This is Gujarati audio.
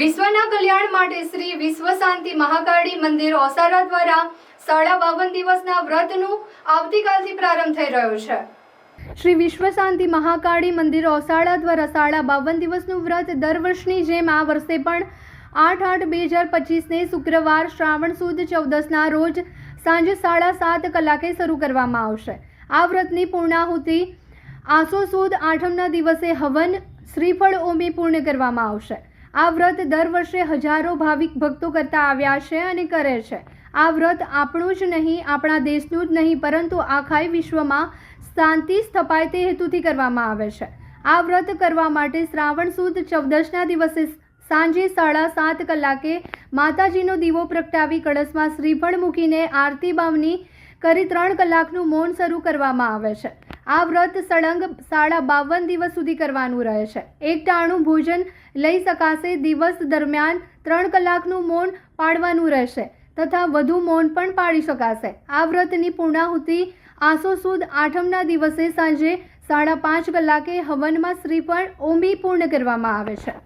વિશ્વના કલ્યાણ માટે શ્રી વિશ્વ શાંતિ મહાકાળી મંદિર ઓસારા દ્વારા 52 દિવસના વ્રતનું આવતીકાલથી પ્રારંભ થઈ રહ્યો છે। શ્રી વિશ્વ શાંતિ મહાકાળી મંદિર ઓસાડા દ્વારા 52 દિવસનું વ્રત દર વર્ષની જેમ આ વર્ષે પણ 8/8/2025ને શુક્રવાર શ્રાવણ સુદ 14ના રોજ સાંજે 7:30 કલાકે શરૂ કરવામાં આવશે। આ વ્રતની પૂર્ણાહુતિ આસો સુદ 8મના દિવસે હવન શ્રીફળ ઓમી પૂર્ણ કરવામાં આવશે। આ વ્રત દર વર્ષે હજારો ભાવિક ભક્તો કરતા આવ્યા છે અને કરે છે। આ વ્રત આપણું જ નહીં, આપણા દેશનું જ નહીં, પરંતુ આખા વિશ્વમાં શાંતિ સ્થપાય તે હેતુથી કરવામાં આવે છે। આ વ્રત કરવા માટે શ્રાવણ સુદ 14ના દિવસે સાંજે 7:30 કલાકે માતાજીનો દીવો પ્રગટાવી કળશમાં શ્રીફળ મૂકીને આરતી બાવની કરી 3 કલાકનું મૌન શરૂ કરવામાં આવે છે। આ વ્રત સળંગ 52 દિવસ સુધી કરવાનું રહે છે। એક ટાણું ભોજન લઈ શકાશે। દિવસ દરમિયાન 3 કલાકનું મૌન પાળવાનું રહેશે તથા વધુ મૌન પણ પાળી શકાશે। આ વ્રતની પૂર્ણાહુતિ આસો સુદ 8મના દિવસે સાંજે 5:30 કલાકે હવનમાં શ્રીફળ ઓમી પૂર્ણ કરવામાં આવે છે।